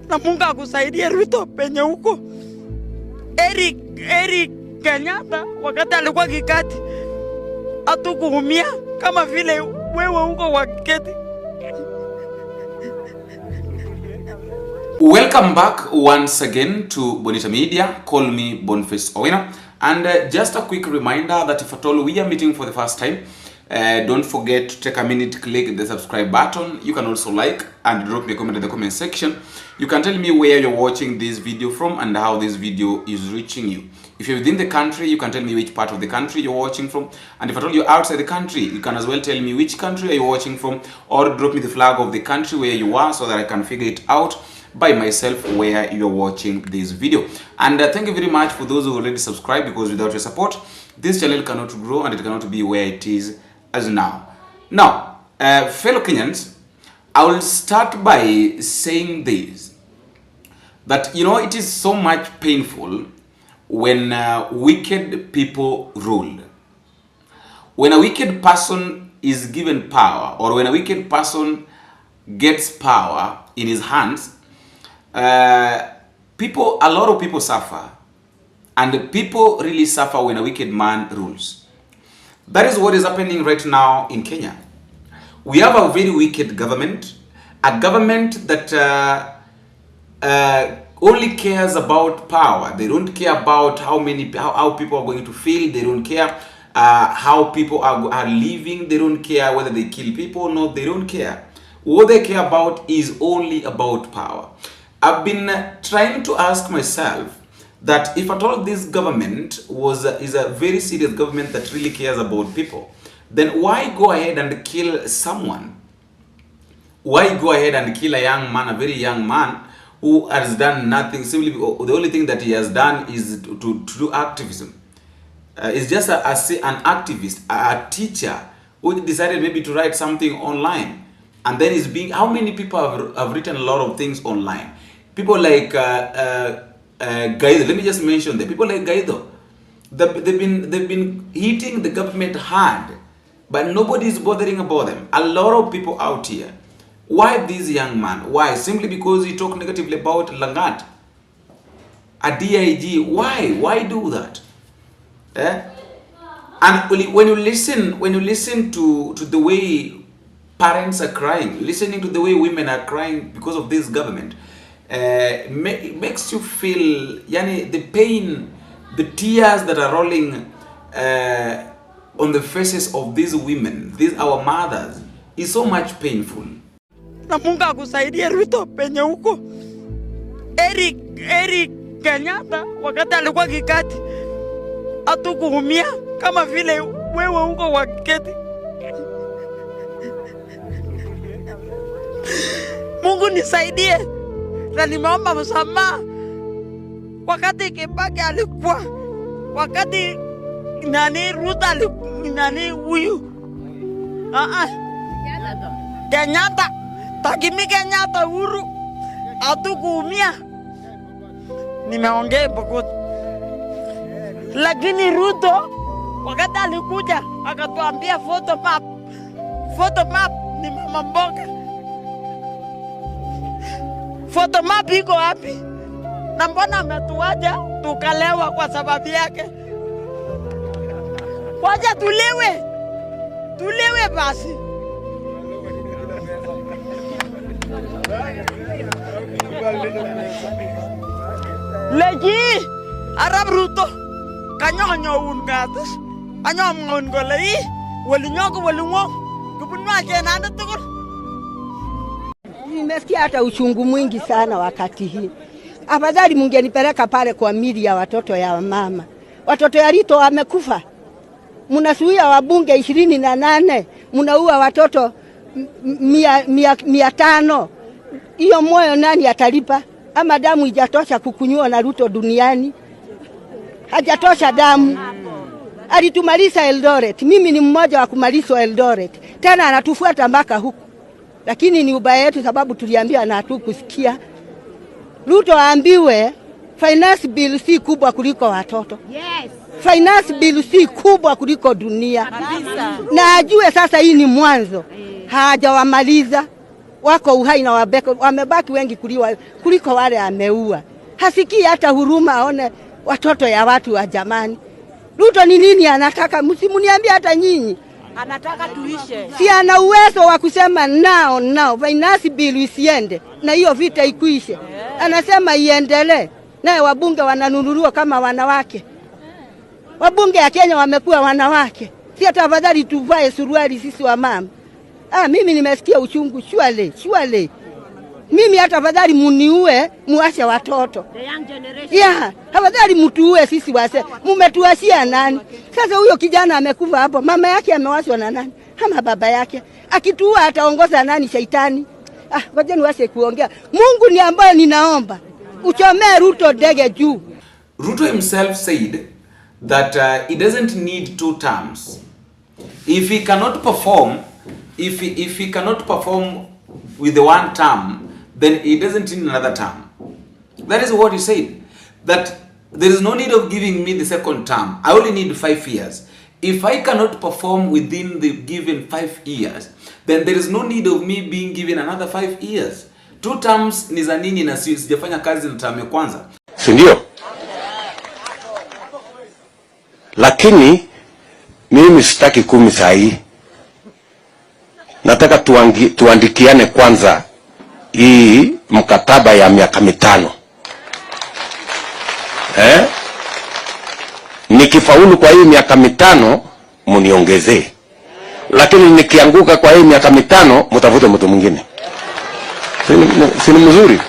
Na Mungu akusaidie Ruto penye huko. Eric Kenyatta wakati alikuwa kikati hatukuumia kama vile wewe huko wakati. Welcome back once again to Bonita Media. Call me Boniface Owina. And just a quick reminder that if at all we are meeting for the first time, don't forget to take a minute, click the subscribe button. You can also like and drop me a comment in the comment section. You can tell me where you're watching this video from and how this video is reaching you. If you're within the country, you can tell me which part of the country you're watching from. And if at all you're outside the country, you can as well tell me which country are you watching from, or drop me the flag of the country where you are so that I can figure it out by myself where you're watching this video. And thank you very much for those who already subscribed, because without your support this channel cannot grow and it cannot be where it is as now. Now, fellow Kenyans, I will start by saying this, that it is so much painful when wicked people rule. When a wicked person is given power, or when a wicked person gets power in his hands, a lot of people suffer, and people really suffer when a wicked man rules. That is what is happening right now in Kenya. We have a very wicked government, a government that only cares about power. They don't care about how people are going to feel. They don't care how people are living. They don't care whether they kill people or not. They don't care. What they care about is only about power. I've been trying to ask myself that if at all this government is a very serious government that really cares about people, then why go ahead and kill someone? Why go ahead and kill a young man, a very young man who has done nothing? Simply the only thing that he has done is to do activism. It's just an activist, a teacher who decided maybe to write something online, and then is being. How many people have written a lot of things online? People like Gaido. Let me just mention them. People like Gaido. They've been hitting the government hard, but nobody is bothering about them. A lot of people out here. Why this young man? Why? Simply because he talked negatively about Langat, a DIG. Why? Why do that? And when you listen to the way parents are crying, listening to the way women are crying because of this government, it makes you feel, the pain, the tears that are rolling on the faces of these women, our mothers, is so much painful. Na Mungu akusaidie Ruto penye huko. Eric Kenyatta wakati alikuwa kikati hatukuumia kama vile wewe huko wakati. Mungu nisaidie. Na nimeomba msamaha wakati Kibaki alikuwa, wakati Ruto huyu Kenyatta, Takimi Kenyatta Uhuru hatukuumia. Nimeongea Bogota. Lakini Ruto wakati alikuja akatuambia photo map ni mama mboga. Photo map iko wapi? Na mbona ametuacha tukalewa kwa sababu yake? Wacha tulewe basi. Legi Arab Ruto kanyonyo ungatus anyom ngolei walinyoko walingwo kubunwa kenanda tukul. Nimesikia hata uchungu mwingi sana wakati hii. Afadhali mungenipeleka pale kwa mili ya watoto ya mama. Watoto ya Ruto wamekufa. Mnasuia wabunge 28, mnaua watoto 500. Hiyo moyo nani atalipa? Ama damu ijatosha kukunywa na Ruto duniani? Hajatosha damu. Alitumaliza Eldoret. Mimi ni mmoja wa kumalizwa Eldoret. Tena anatufuata mpaka huku. Lakini ni ubaya yetu sababu tuliambiwa na hatukusikia. Ruto aambiwe finance bill si kubwa kuliko watoto. Yes. Finance bill si kubwa kuliko dunia. Na ajue sasa hii ni mwanzo. Hajawamaliza. wako uhai na wamebaki wengi kuliko wale ameua. Hasikii hata huruma aone watoto ya watu wa jamani. Ruto ni nini anataka? Msimuniambie hata nyinyi. Anataka tuishe. Si ana uwezo wa kusema nao finance bill isiende na hiyo vita ikuishe. Anasema iendelee. Naye wabunge wananunuliwa kama wanawake. Wabunge ya Kenya wamekuwa wanawake. Si tafadhali tuvae suruali sisi wa mama. Mimi nimesikia uchungu shwale. Mimi hata tafadhali muniue muache watoto. The young generation. Yeah, tafadhali mtuue sisi wase. Mumetuashia nani? Sasa huyo kijana amekufa hapo. Mama yake amewashwa na nani? Ama baba yake. Akituua ataongoza nani shaitani? Ngoja niwashe kuongea. Mungu ni ambaye ninaomba. Uchomee Ruto dege juu. Ruto himself said that he doesn't need 2 terms. If he cannot perform, if he cannot perform with the 1 term, then he doesn't need another term. That is what he said. That there is no need of giving me the 2nd term. I only need 5 years. If I cannot perform within the given 5 years, then there is no need of me being given another 5 years. 2 terms ni za nini na sijafanya kazi na term ya kwanza? Si ndio? Lakini mimi sitaki 10 saa hii. Nataka tuandikiane kwanza hii mkataba ya miaka 5. Nikifaulu kwa hii miaka 5 muniongezee. Lakini nikianguka kwa hii miaka 5 mtafute mtu mwingine. Si ni mzuri?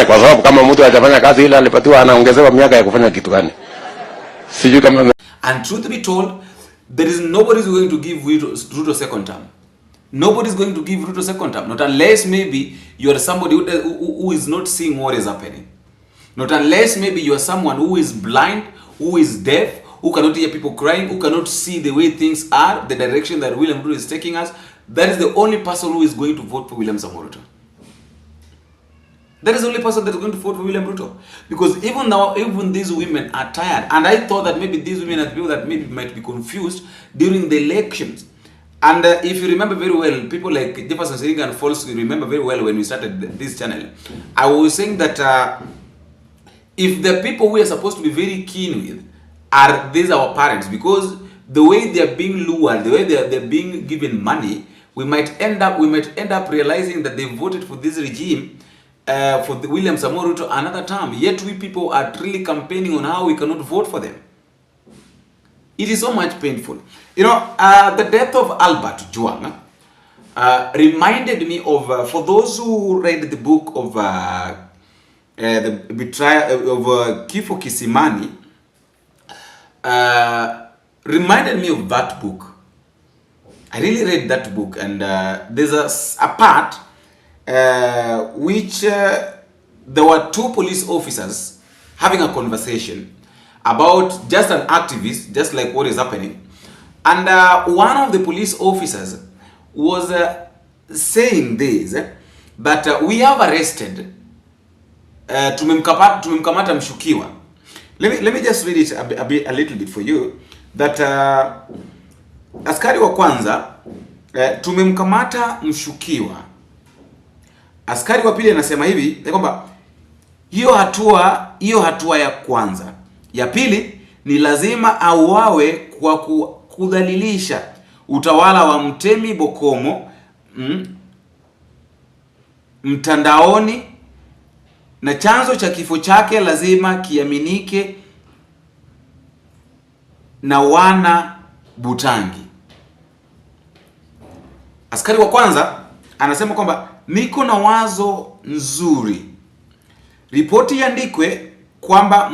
Kwa sababu kama mtu hajafanya kazi ile alipatiwa anaongezewa miaka ya kufanya kitu gani? Sijui kama. And truth be told, there is nobody who is going to give Ruto 2nd term. Nobody is going to give Ruto 2nd term. Not unless maybe you are somebody who is not seeing what is happening. Not unless maybe you are someone who is blind, who is deaf, who cannot hear people crying, who cannot see the way things are, the direction that William Ruto is taking us. That is the only person who is going to vote for William Samoei Ruto. That is the only person that is going to vote for William Ruto. Because even now, even these women are tired. And I thought that maybe these women are people that maybe might be confused during the elections. And if you remember very well, people like Jefferson Seringa and Falls remember very well when we started this channel. I was saying that if the people we are supposed to be very keen with are these our parents, because the way they are being lured, the way they are being given money, we might end up realizing that they voted for this regime for the William Samoei Ruto another term. Yet we people are really campaigning on how we cannot vote for them. It is so much painful. You know, the death of Albert Ojwang reminded me of, for those who read the book of the betrayal of Kifo Kisimani, reminded me of that book. I really read that book, and there's a part which there were 2 police officers having a conversation about just an activist, just like what is happening. And one of the police officers was saying this, that we have arrested, tumemkamata mshukiwa. Let me just read it a little bit for you, that askari wa kwanza, tumemkamata mshukiwa. Askari wa pili anasema hivi, ya kwamba hiyo hatua ya kwanza. Ya pili ni lazima auawe kwa kudhalilisha utawala wa Mtemi Bokomo mtandaoni, na chanzo cha kifo chake lazima kiaminike na wana Butangi. Askari wa kwanza anasema kwamba niko na wazo nzuri, ripoti iandikwe kwamba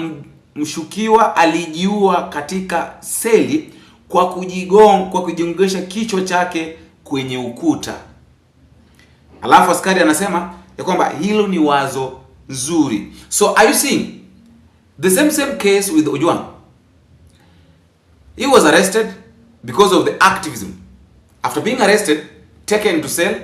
mshukiwa alijiua katika seli kwa kujigongesha kichwa chake kwenye ukuta. Alafu askari anasema ya kwamba hilo ni wazo nzuri. So are you seeing the same case with Ojwang? He was arrested because of the activism. After being arrested, taken to cell,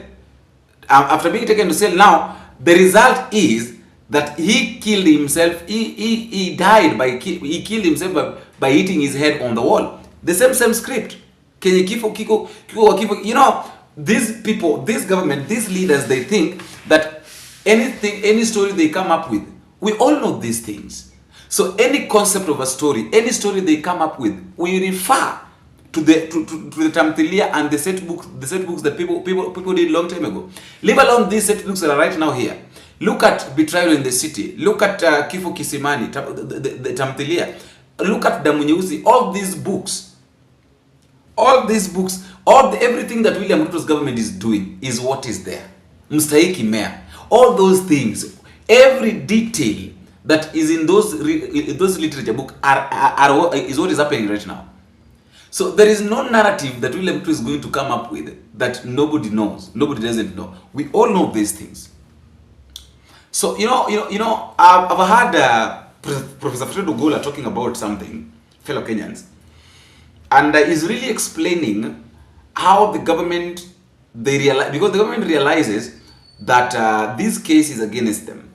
after being taken to cell, now the result is that he killed himself. He died he killed himself by hitting his head on the wall. The same script. You know, these people, this government, these leaders, they think that any story they come up with, we all know these things. So any concept of a story, any story they come up with, we refer to the tamthilia and the set books that people did long time ago. Leave alone these set books that are right now here. Look at Betrayal in the City. Look at Kifo Kisimani, the tamthilia. Look at Damu Nyeusi. All these books, everything that William Ruto's government is doing is what is there. Mstahiki Mayor. All those things, every detail that is in those literature books is what is happening right now. So there is no narrative that William Ruto is going to come up with that nobody knows, nobody doesn't know. We all know these things. So I've heard Professor Fred Ogola talking about something, fellow Kenyans, and he's really explaining how the government because the government realizes that this case is against them.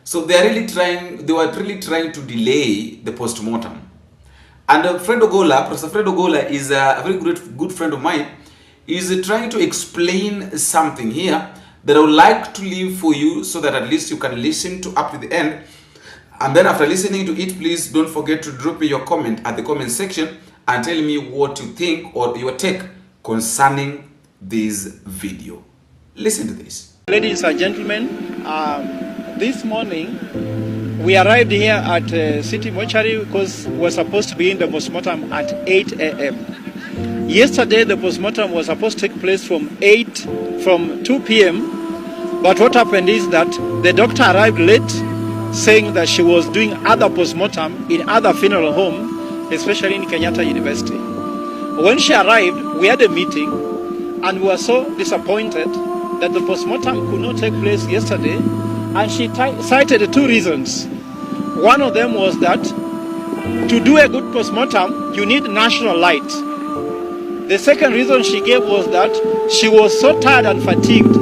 So they were really trying to delay the postmortem. And Professor Fred Ogola is a very good friend of mine. He's trying to explain something here that I would like to leave for you so that at least you can listen to up to the end. And then after listening to it, please don't forget to drop me your comment at the comment section and tell me what you think or your take concerning this video. Listen to this. Ladies and gentlemen, this morning we arrived here at City Mortuary because we're supposed to be in the postmortem at 8 a.m. Yesterday the postmortem was supposed to take place from 2 p.m. But what happened is that the doctor arrived late, saying that she was doing other postmortem in other funeral home, especially in Kenyatta University. When she arrived, we had a meeting and we were so disappointed that the postmortem could not take place yesterday, and she cited two reasons. One of them was that to do a good postmortem, you need national light. The second reason she gave was that she was so tired and fatigued,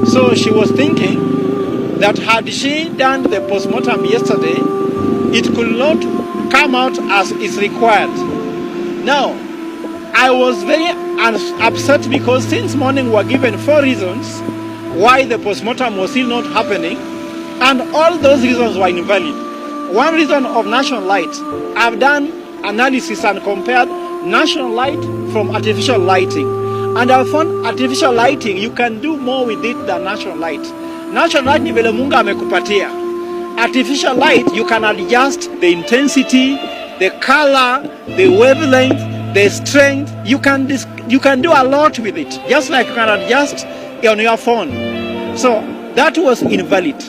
so she was thinking that had she done the postmortem yesterday, it could not come out as is required. Now, I was very upset because since morning we were given 4 reasons why the postmortem was still not happening, and all those reasons were invalid. One reason of national light, I've done analysis and compared national light from artificial lighting, and I found artificial lighting, you can do more with it than natural light. Natural light ni vile Mungu amekupatia. Artificial light, you can adjust the intensity, the color, the wavelength, the strength. You can do a lot with it, just like you can adjust on your phone. So that was invalid.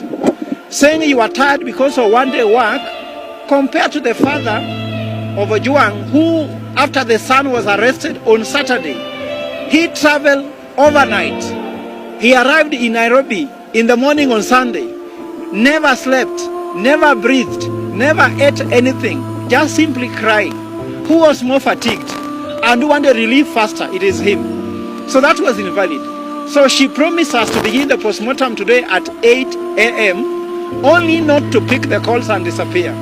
Saying you are tired because of one day work, compared to the father of Ojwang, who after the son was arrested on Saturday, he traveled overnight. He arrived in Nairobi in the morning on Sunday, never slept, never breathed, never ate anything, just simply crying. Who was more fatigued and who wanted relief faster? It is him. So that was invalid. So she promised us to begin the postmortem today at 8 a.m. only not to pick the calls and disappear.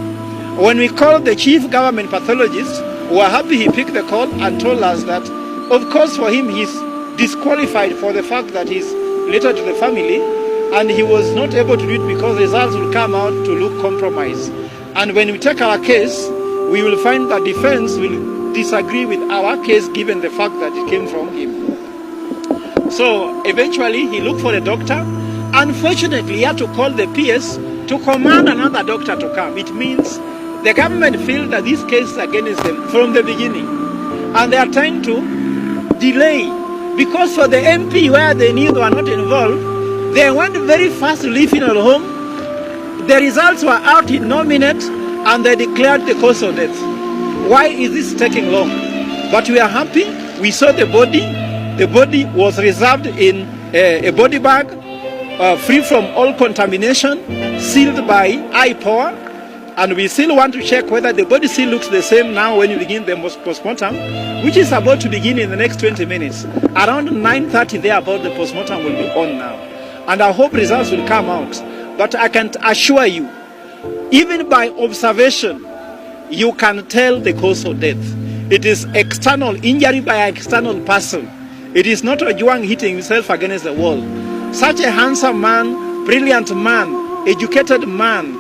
When we called the chief government pathologist, we were happy he picked the call and told us that, of course, for him, he's disqualified for the fact that he's related to the family, and he was not able to do it because results will come out to look compromised. And when we take our case, we will find that defense will disagree with our case given the fact that it came from him. So eventually he looked for a doctor. Unfortunately, he had to call the PS to command another doctor to come. It means the government feels that this case is against them from the beginning, and they are trying to delay, because for the MP where they knew they were not involved, they went very fast to leave funeral home. The results were out in no minute, and they declared the cause of death. Why is this taking long? But we are happy. We saw the body. The body was reserved in a body bag, free from all contamination, sealed by IPOA, and we still want to check whether the body still looks the same now when you begin the postmortem, which is about to begin in the next 20 minutes. Around 9:30 there about the postmortem will be on now. And I hope results will come out. But I can assure you, even by observation, you can tell the cause of death. It is external injury by an external person. It is not Ojwang hitting himself against the wall. Such a handsome man, brilliant man, educated man,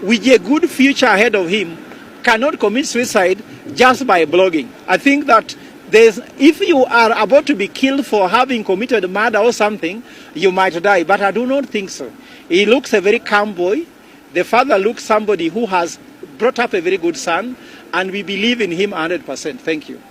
with a good future ahead of him, cannot commit suicide just by blogging. I think that if you are about to be killed for having committed murder or something, you might die, but I do not think so. He looks a very calm boy. The father looks somebody who has brought up a very good son, and we believe in him 100%. Thank you.